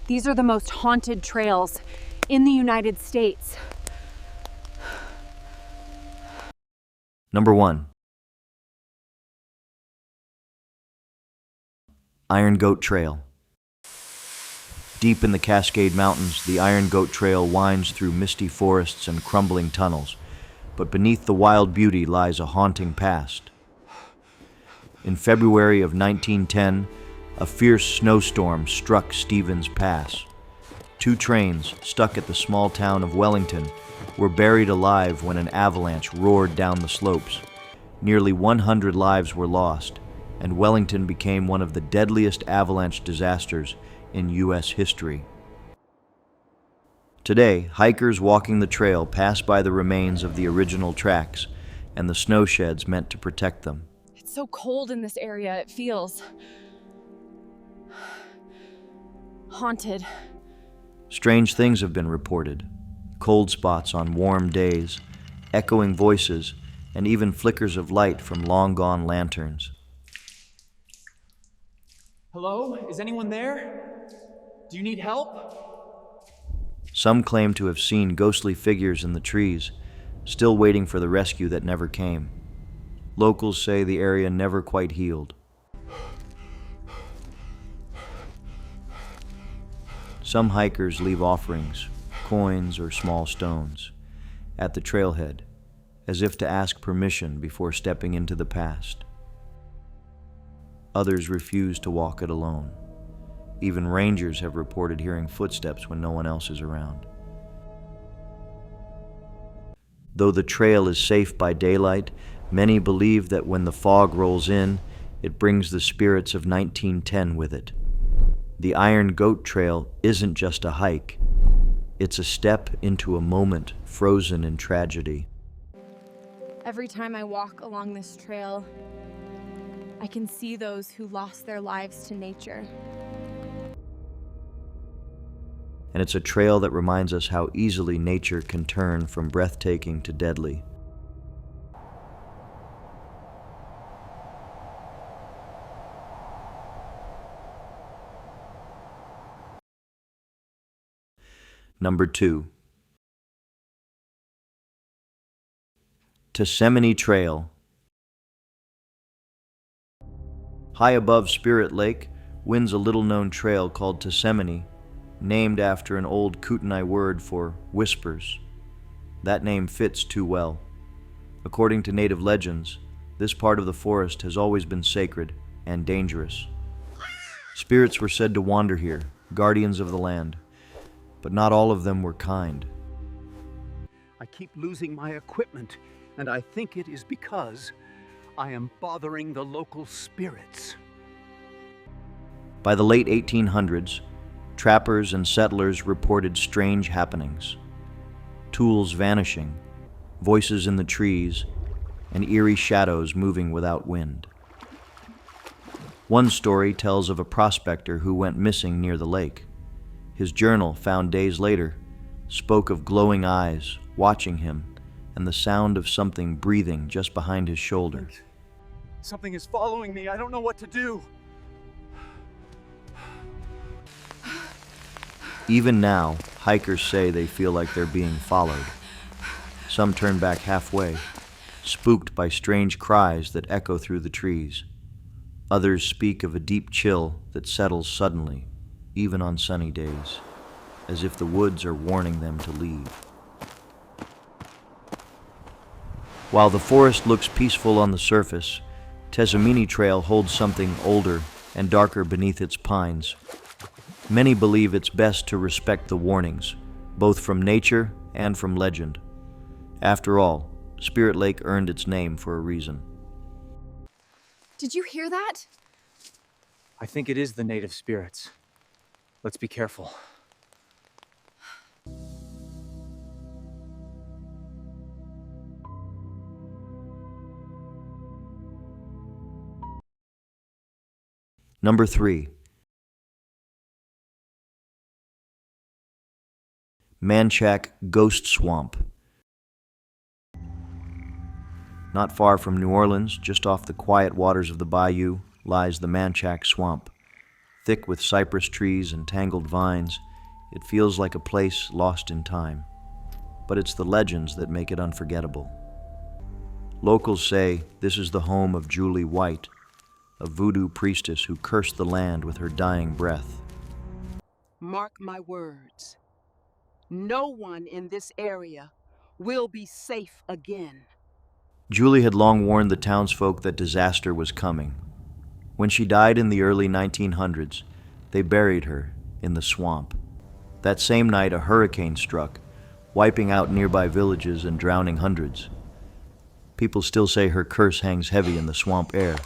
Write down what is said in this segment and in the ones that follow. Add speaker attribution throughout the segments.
Speaker 1: These are the most haunted trails in the United States.
Speaker 2: Number 1. Iron Goat Trail. Deep in the Cascade Mountains, the Iron Goat Trail winds through misty forests and crumbling tunnels, but beneath the wild beauty lies a haunting past. In February of 1910, a fierce snowstorm struck Stevens Pass. 2 trains, stuck at the small town of Wellington, were buried alive when an avalanche roared down the slopes. Nearly 100 lives were lost, and Wellington became one of the deadliest avalanche disasters in U.S. history. Today, hikers walking the trail pass by the remains of the original tracks and the snow sheds meant to protect them.
Speaker 1: It's so cold in this area, it feels haunted.
Speaker 2: Strange things have been reported. Cold spots on warm days, echoing voices, and even flickers of light from long-gone lanterns.
Speaker 3: Hello? Is anyone there? Do you need help?
Speaker 2: Some claim to have seen ghostly figures in the trees, still waiting for the rescue that never came. Locals say the area never quite healed. Some hikers leave offerings, coins or small stones, at the trailhead, as if to ask permission before stepping into the past. Others refuse to walk it alone. Even rangers have reported hearing footsteps when no one else is around. Though the trail is safe by daylight, many believe that when the fog rolls in, it brings the spirits of 1910 with it. The Iron Goat Trail isn't just a hike. It's a step into a moment frozen in tragedy.
Speaker 1: Every time I walk along this trail, I can see those who lost their lives to nature.
Speaker 2: And it's a trail that reminds us how easily nature can turn from breathtaking to deadly. Number 2. Tusmane Trail. High above Spirit Lake winds a little-known trail called Tusmane, named after an old Kootenai word for whispers. That name fits too well. According to native legends, this part of the forest has always been sacred and dangerous. Spirits were said to wander here, guardians of the land, but not all of them were kind.
Speaker 4: I keep losing my equipment, and I think it is because I am bothering the local spirits.
Speaker 2: By the late 1800s, trappers and settlers reported strange happenings. Tools vanishing, voices in the trees, and eerie shadows moving without wind. One story tells of a prospector who went missing near the lake. His journal, found days later, spoke of glowing eyes watching him and the sound of something breathing just behind his shoulder.
Speaker 4: Something is following me. I don't know what to do.
Speaker 2: Even now, hikers say they feel like they're being followed. Some turn back halfway, spooked by strange cries that echo through the trees. Others speak of a deep chill that settles suddenly, even on sunny days, as if the woods are warning them to leave. While the forest looks peaceful on the surface, Tusmane Trail holds something older and darker beneath its pines. Many believe it's best to respect the warnings, both from nature and from legend. After all, Spirit Lake earned its name for a reason.
Speaker 1: Did you hear that?
Speaker 3: I think it is the native spirits. Let's be careful.
Speaker 2: Number 3. Manchac Ghost Swamp. Not far from New Orleans, just off the quiet waters of the bayou, lies the Manchac Swamp. Thick with cypress trees and tangled vines, it feels like a place lost in time. But it's the legends that make it unforgettable. Locals say this is the home of Julie White, a voodoo priestess who cursed the land with her dying breath.
Speaker 5: Mark my words. No one in this area will be safe again.
Speaker 2: Julie had long warned the townsfolk that disaster was coming. When she died in the early 1900s, they buried her in the swamp. That same night, a hurricane struck, wiping out nearby villages and drowning hundreds. People still say her curse hangs heavy in the swamp air.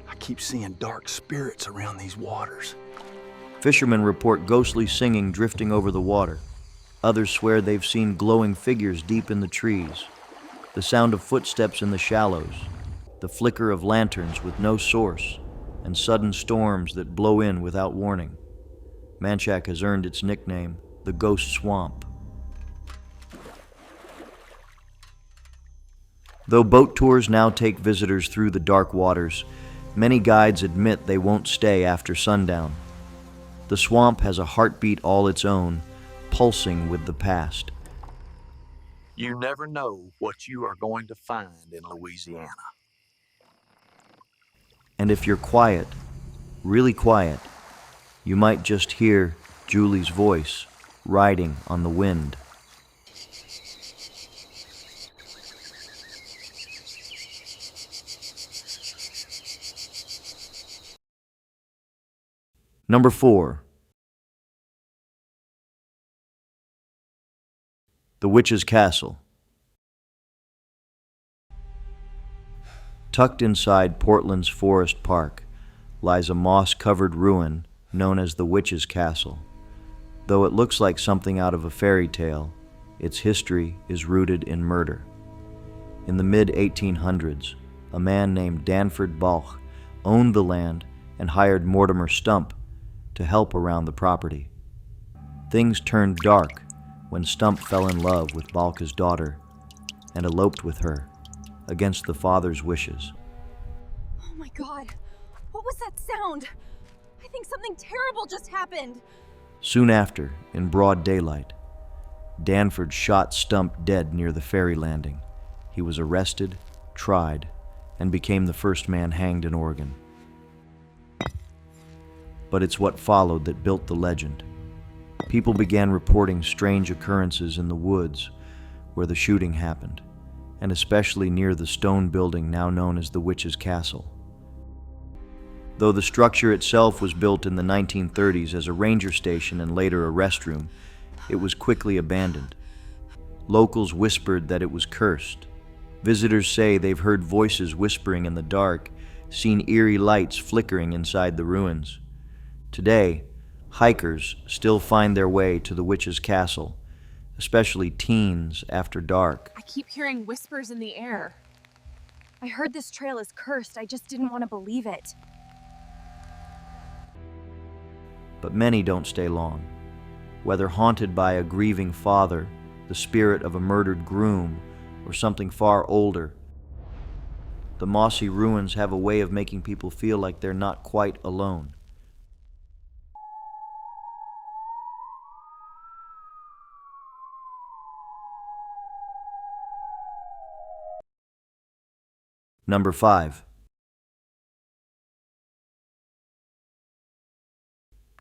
Speaker 6: I keep seeing dark spirits around these waters.
Speaker 2: Fishermen report ghostly singing drifting over the water. Others swear they've seen glowing figures deep in the trees. The sound of footsteps in the shallows, the flicker of lanterns with no source, and sudden storms that blow in without warning. Manchac has earned its nickname, the Ghost Swamp. Though boat tours now take visitors through the dark waters, many guides admit they won't stay after sundown. The swamp has a heartbeat all its own, pulsing with the past.
Speaker 6: You never know what you are going to find in Louisiana.
Speaker 2: And if you're quiet, really quiet, you might just hear Julie's voice riding on the wind. Number 4. The Witch's Castle. Tucked inside Portland's Forest Park lies a moss-covered ruin known as the Witch's Castle. Though it looks like something out of a fairy tale, its history is rooted in murder. In the mid-1800s, a man named Danford Balch owned the land and hired Mortimer Stump to help around the property. Things turned dark when Stump fell in love with Balch's daughter and eloped with her against the father's wishes.
Speaker 1: Oh my God, what was that sound? I think something terrible just happened.
Speaker 2: Soon after, in broad daylight, Danford shot Stump dead near the ferry landing. He was arrested, tried, and became the first man hanged in Oregon. But it's what followed that built the legend. People began reporting strange occurrences in the woods where the shooting happened, and especially near the stone building now known as the Witch's Castle. Though the structure itself was built in the 1930s as a ranger station and later a restroom, it was quickly abandoned. Locals whispered that it was cursed. Visitors say they've heard voices whispering in the dark, seen eerie lights flickering inside the ruins. Today, hikers still find their way to the Witch's Castle, especially teens after dark.
Speaker 1: I keep hearing whispers in the air. I heard this trail is cursed, I just didn't want to believe it.
Speaker 2: But many don't stay long. Whether haunted by a grieving father, the spirit of a murdered groom, or something far older, the mossy ruins have a way of making people feel like they're not quite alone. Number 5.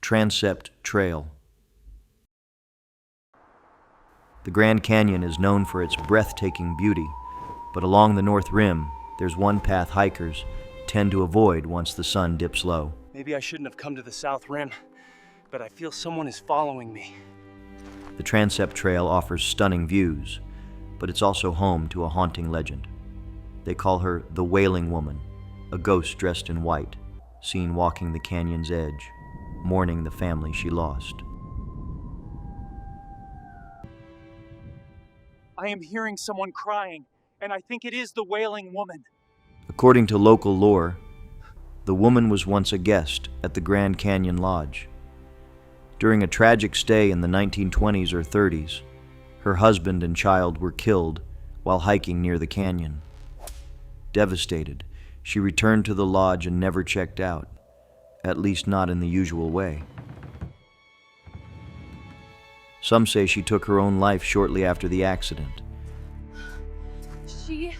Speaker 2: Transept Trail. The Grand Canyon is known for its breathtaking beauty, but along the North Rim, there's one path hikers tend to avoid once the sun dips low.
Speaker 3: Maybe I shouldn't have come to the South Rim, but I feel someone is following me.
Speaker 2: The Transept Trail offers stunning views, but it's also home to a haunting legend. They call her the Wailing Woman, a ghost dressed in white, seen walking the canyon's edge, mourning the family she lost.
Speaker 3: I am hearing someone crying, and I think it is the Wailing Woman.
Speaker 2: According to local lore, the woman was once a guest at the Grand Canyon Lodge. During a tragic stay in the 1920s or 30s, Her husband and child were killed while hiking near the canyon. Devastated, she returned to the lodge and never checked out, at least not in the usual way. Some say she took her own life shortly after the accident.
Speaker 1: She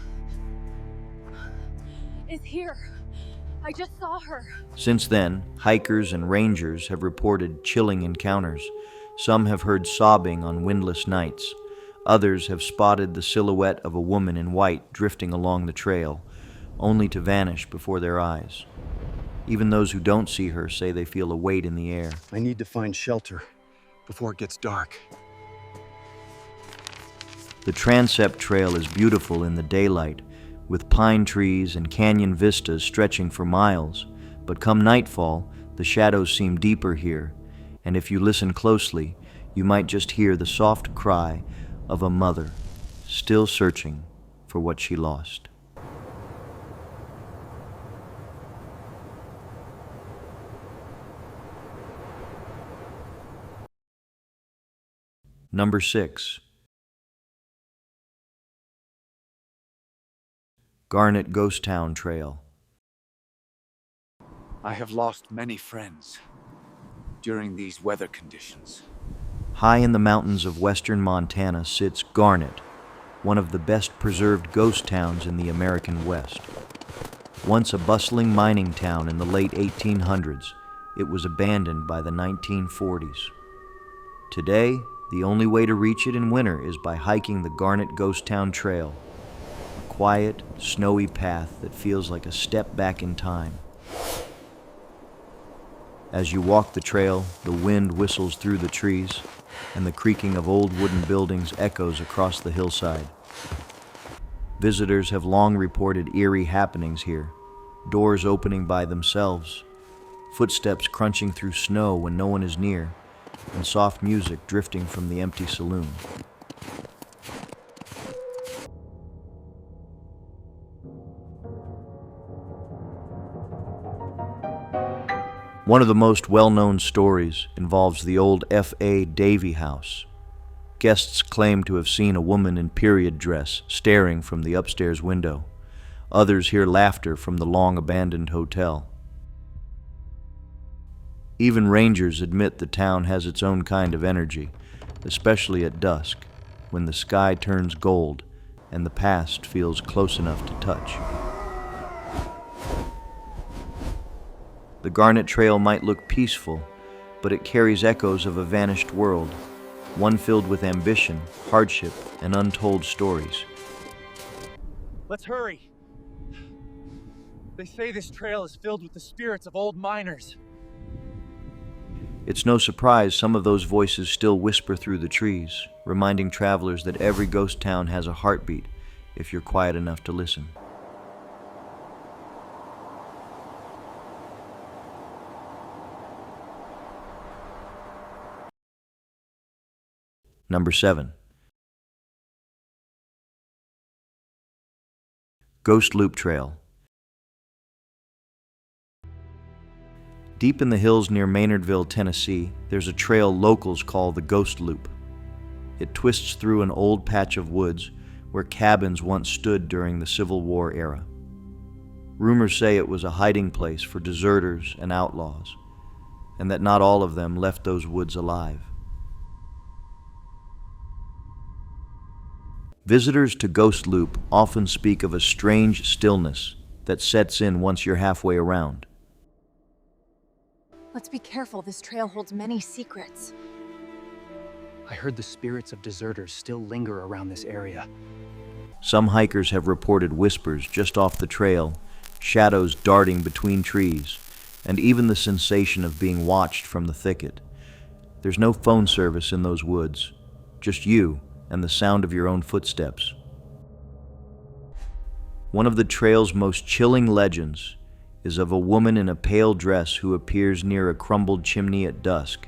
Speaker 1: is here. I just saw her.
Speaker 2: Since then, hikers and rangers have reported chilling encounters. Some have heard sobbing on windless nights. Others have spotted the silhouette of a woman in white drifting along the trail, only to vanish before their eyes. Even those who don't see her say they feel a weight in the air.
Speaker 7: I need to find shelter before it gets dark.
Speaker 2: The Transept trail is beautiful in the daylight, with pine trees and canyon vistas stretching for miles, but come nightfall, the shadows seem deeper here, and if you listen closely, you might just hear the soft cry of a mother, still searching for what she lost. Number 6. Garnet Ghost Town Trail.
Speaker 8: I have lost many friends during these weather conditions.
Speaker 2: High in the mountains of western Montana sits Garnet, one of the best preserved ghost towns in the American West. Once a bustling mining town in the late 1800s, it was abandoned by the 1940s. Today, the only way to reach it in winter is by hiking the Garnet Ghost Town Trail, a quiet, snowy path that feels like a step back in time. As you walk the trail, the wind whistles through the trees, and the creaking of old wooden buildings echoes across the hillside. Visitors have long reported eerie happenings here, doors opening by themselves, footsteps crunching through snow when no one is near, and soft music drifting from the empty saloon. One of the most well-known stories involves the old F.A. Davy house. Guests claim to have seen a woman in period dress staring from the upstairs window. Others hear laughter from the long-abandoned hotel. Even rangers admit the town has its own kind of energy, especially at dusk, when the sky turns gold and the past feels close enough to touch. The Garnet Trail might look peaceful, but it carries echoes of a vanished world, one filled with ambition, hardship, and untold stories.
Speaker 3: Let's hurry! They say this trail is filled with the spirits of old miners.
Speaker 2: It's no surprise some of those voices still whisper through the trees, reminding travelers that every ghost town has a heartbeat if you're quiet enough to listen. Number 7. Ghost Loop Trail. Deep in the hills near Maynardville, Tennessee, there's a trail locals call the Ghost Loop. It twists through an old patch of woods where cabins once stood during the Civil War era. Rumors say it was a hiding place for deserters and outlaws, and that not all of them left those woods alive. Visitors to Ghost Loop often speak of a strange stillness that sets in once you're halfway around.
Speaker 1: Let's be careful. This trail holds many secrets.
Speaker 3: I heard the spirits of deserters still linger around this area.
Speaker 2: Some hikers have reported whispers just off the trail, shadows darting between trees, and even the sensation of being watched from the thicket. There's no phone service in those woods, just you and the sound of your own footsteps. One of the trail's most chilling legends is of a woman in a pale dress who appears near a crumbled chimney at dusk.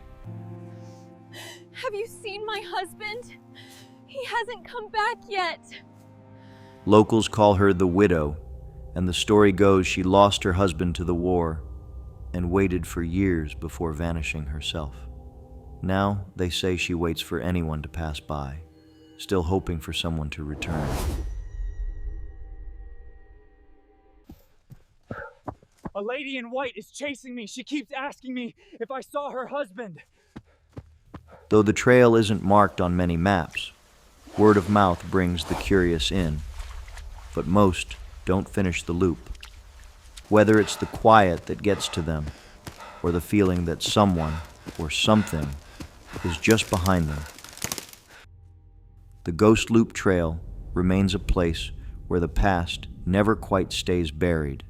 Speaker 1: Have you seen my husband? He hasn't come back yet.
Speaker 2: Locals call her the Widow, and the story goes she lost her husband to the war and waited for years before vanishing herself. Now they say she waits for anyone to pass by. still hoping for someone to return.
Speaker 3: A lady in white is chasing me. She keeps asking me if I saw her husband.
Speaker 2: Though the trail isn't marked on many maps, word of mouth brings the curious in, but most don't finish the loop. Whether it's the quiet that gets to them, or the feeling that someone or something is just behind them. The Ghost Loop Trail remains a place where the past never quite stays buried.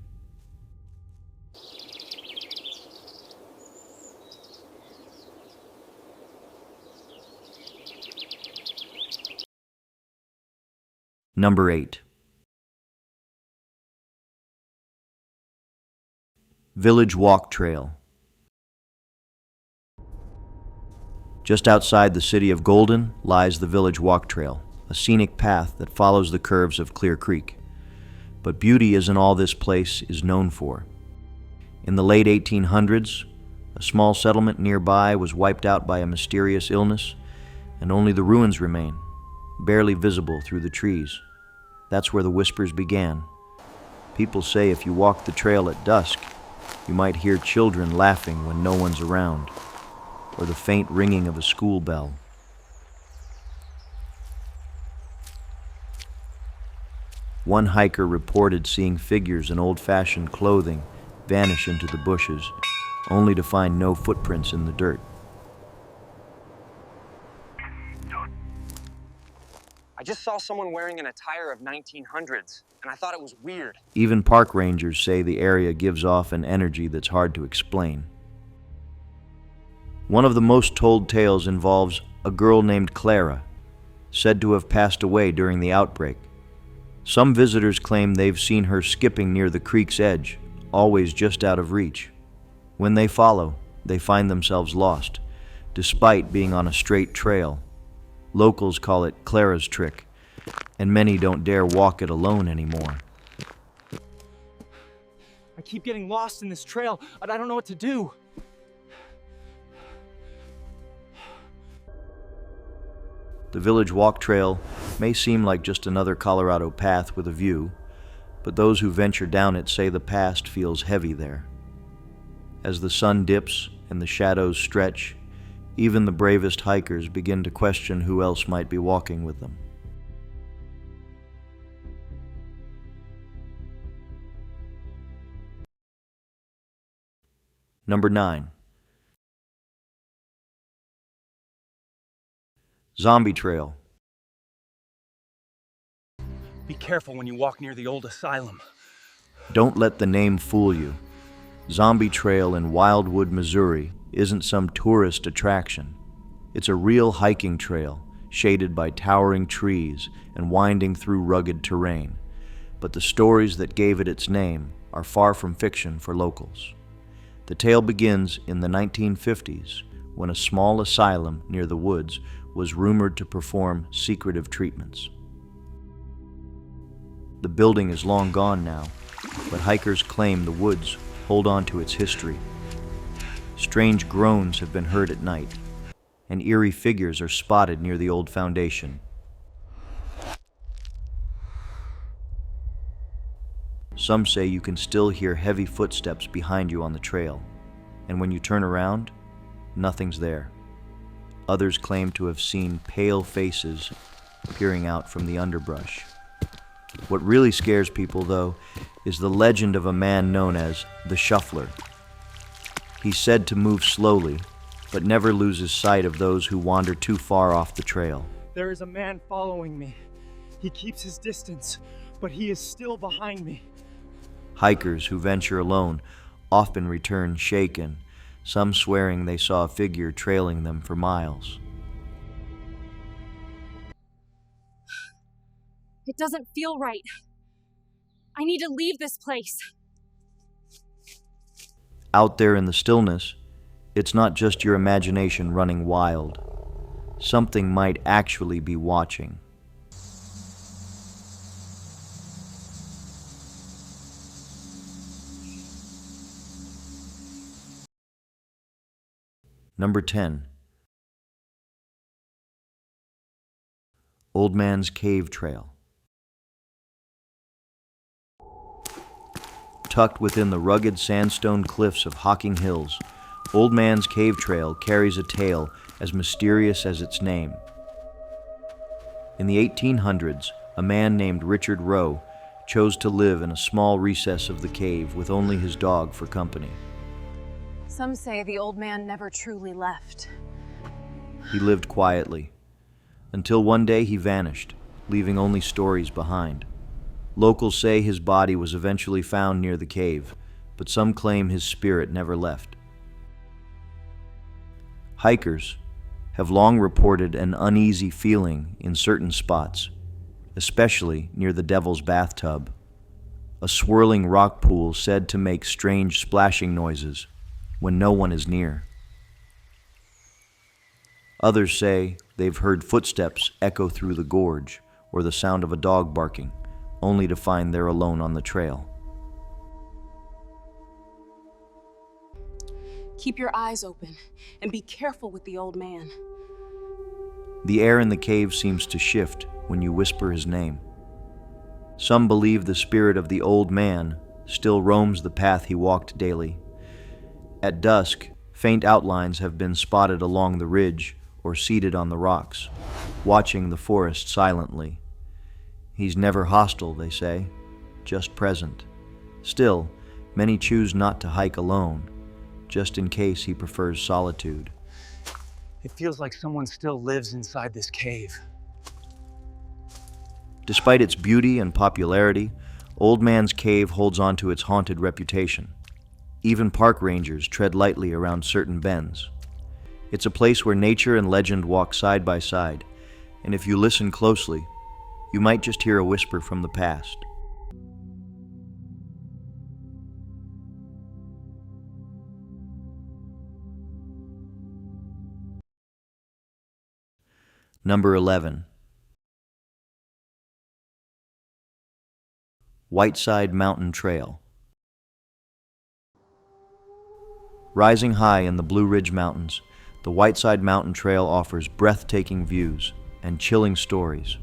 Speaker 2: Number 8. Village Walk Trail. Just outside the city of Golden lies the Village Walk Trail, a scenic path that follows the curves of Clear Creek. But beauty isn't all this place is known for. In the late 1800s, a small settlement nearby was wiped out by a mysterious illness, and only the ruins remain, barely visible through the trees. That's where the whispers began. People say if you walk the trail at dusk, you might hear children laughing when no one's around, or the faint ringing of a school bell. One hiker reported seeing figures in old-fashioned clothing vanish into the bushes, only to find no footprints in the dirt.
Speaker 9: I just saw someone wearing an attire of 1900s, and I thought it was weird.
Speaker 2: Even park rangers say the area gives off an energy that's hard to explain. One of the most told tales involves a girl named Clara, said to have passed away during the outbreak. Some visitors claim they've seen her skipping near the creek's edge, always just out of reach. When they follow, they find themselves lost, despite being on a straight trail. Locals call it Clara's trick, and many don't dare walk it alone anymore.
Speaker 3: I keep getting lost in this trail, and I don't know what to do.
Speaker 2: The Village Walk Trail may seem like just another Colorado path with a view, but those who venture down it say the past feels heavy there. As the sun dips and the shadows stretch, even the bravest hikers begin to question who else might be walking with them. Number 9. Zombie Trail.
Speaker 3: Be careful when you walk near the old asylum.
Speaker 2: Don't let the name fool you. Zombie Trail in Wildwood, Missouri isn't some tourist attraction. It's a real hiking trail, shaded by towering trees and winding through rugged terrain. But the stories that gave it its name are far from fiction for locals. The tale begins in the 1950s, when a small asylum near the woods was rumored to perform secretive treatments. The building is long gone now, but hikers claim the woods hold on to its history. Strange groans have been heard at night, and eerie figures are spotted near the old foundation. Some say you can still hear heavy footsteps behind you on the trail, and when you turn around, nothing's there. Others claim to have seen pale faces peering out from the underbrush. What really scares people, though, is the legend of a man known as the Shuffler. He's said to move slowly, but never loses sight of those who wander too far off the trail.
Speaker 3: There is a man following me. He keeps his distance, but he is still behind me.
Speaker 2: Hikers who venture alone often return shaken, some swearing they saw a figure trailing them for miles.
Speaker 1: It doesn't feel right. I need to leave this place.
Speaker 2: Out there in the stillness, it's not just your imagination running wild. Something might actually be watching. Number 10. Old Man's Cave Trail. Tucked within the rugged sandstone cliffs of Hocking Hills, Old Man's Cave Trail carries a tale as mysterious as its name. In the 1800s, a man named Richard Rowe chose to live in a small recess of the cave with only his dog for company.
Speaker 1: Some say the old man never truly left.
Speaker 2: He lived quietly, until one day he vanished, leaving only stories behind. Locals say his body was eventually found near the cave, but some claim his spirit never left. Hikers have long reported an uneasy feeling in certain spots, especially near the Devil's Bathtub, a swirling rock pool said to make strange splashing noises when no one is near. Others say they've heard footsteps echo through the gorge or the sound of a dog barking, only to find they're alone on the trail.
Speaker 5: Keep your eyes open and be careful with the old man.
Speaker 2: The air in the cave seems to shift when you whisper his name. Some believe the spirit of the old man still roams the path he walked daily. At dusk, faint outlines have been spotted along the ridge or seated on the rocks, watching the forest silently. He's never hostile, they say, just present. Still, many choose not to hike alone, just in case he prefers solitude.
Speaker 3: It feels like someone still lives inside this cave.
Speaker 2: Despite its beauty and popularity, Old Man's Cave holds on to its haunted reputation. Even park rangers tread lightly around certain bends. It's a place where nature and legend walk side by side, and if you listen closely, you might just hear a whisper from the past. Number 11. Whiteside Mountain Trail. Rising high in the Blue Ridge Mountains, the Whiteside Mountain Trail offers breathtaking views and chilling stories.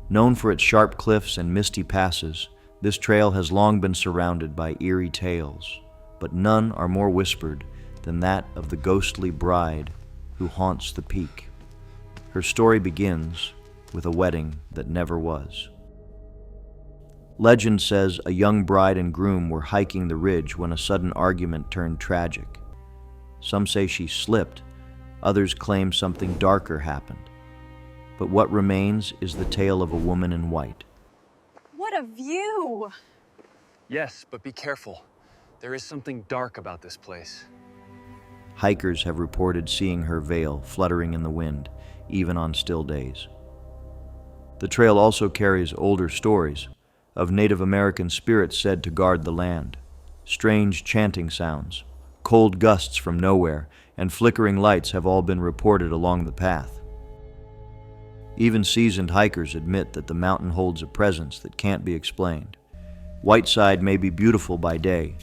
Speaker 2: Known for its sharp cliffs and misty passes, this trail has long been surrounded by eerie tales, but none are more whispered than that of the ghostly bride who haunts the peak. Her story begins with a wedding that never was. Legend says a young bride and groom were hiking the ridge when a sudden argument turned tragic. Some say she slipped, others claim something darker happened. But what remains is the tale of a woman in white.
Speaker 1: What a view!
Speaker 7: Yes, but be careful. There is something dark about this place.
Speaker 2: Hikers have reported seeing her veil fluttering in the wind, even on still days. The trail also carries older stories of Native American spirits said to guard the land. Strange chanting sounds, cold gusts from nowhere, and flickering lights have all been reported along the path. Even seasoned hikers admit that the mountain holds a presence that can't be explained. Whiteside may be beautiful by day,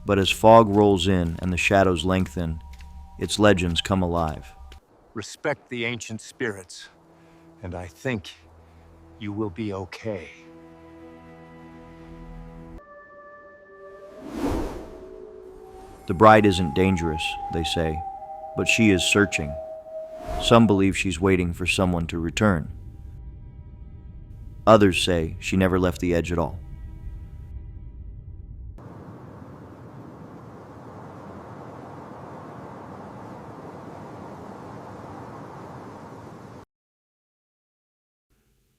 Speaker 2: but as fog rolls in and the shadows lengthen, its legends come alive.
Speaker 8: Respect the ancient spirits, and I think you will be okay.
Speaker 2: The bride isn't dangerous, they say, but she is searching. Some believe she's waiting for someone to return. Others say she never left the edge at all.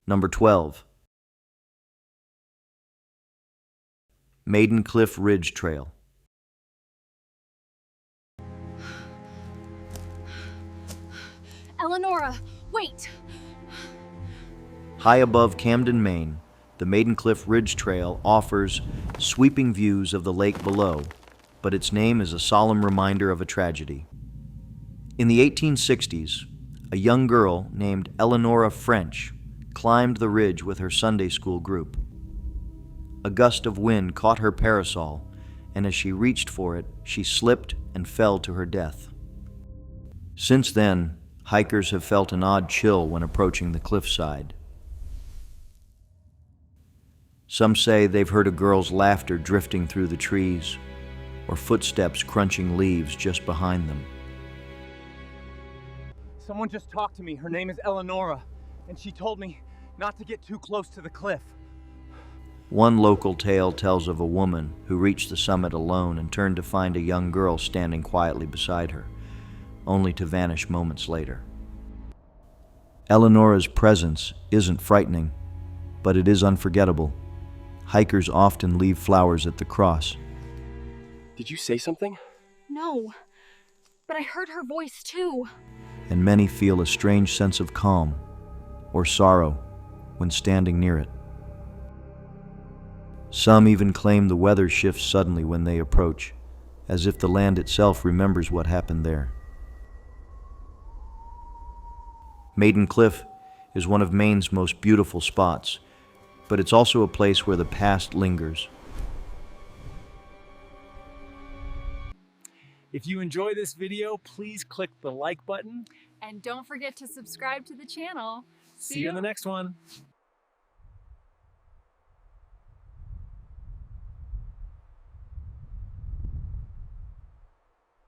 Speaker 2: Number 12. Maiden Cliff Ridge Trail.
Speaker 1: Eleonora, wait!
Speaker 2: High above Camden, Maine, the Maiden Cliff Ridge Trail offers sweeping views of the lake below, but its name is a solemn reminder of a tragedy. In the 1860s, a young girl named Eleonora French climbed the ridge with her Sunday school group. A gust of wind caught her parasol, and as she reached for it, she slipped and fell to her death. Since then, Hikers have felt an odd chill when approaching the cliffside. Some say they've heard a girl's laughter drifting through the trees, or footsteps crunching leaves just behind them.
Speaker 3: Someone just talked to me. Her name is Eleonora, and she told me not to get too close to the cliff.
Speaker 2: One local tale tells of a woman who reached the summit alone and turned to find a young girl standing quietly beside her, only to vanish moments later. Eleonora's presence isn't frightening, but it is unforgettable. Hikers often leave flowers at the cross.
Speaker 10: Did you say something?
Speaker 1: No, but I heard her voice too.
Speaker 2: And many feel a strange sense of calm or sorrow when standing near it. Some even claim the weather shifts suddenly when they approach, as if the land itself remembers what happened there. Maiden Cliff is one of Maine's most beautiful spots, but it's also a place where the past lingers.
Speaker 3: If you enjoy this video, please click the like button.
Speaker 11: And don't forget to subscribe to the channel.
Speaker 3: See you in the next one.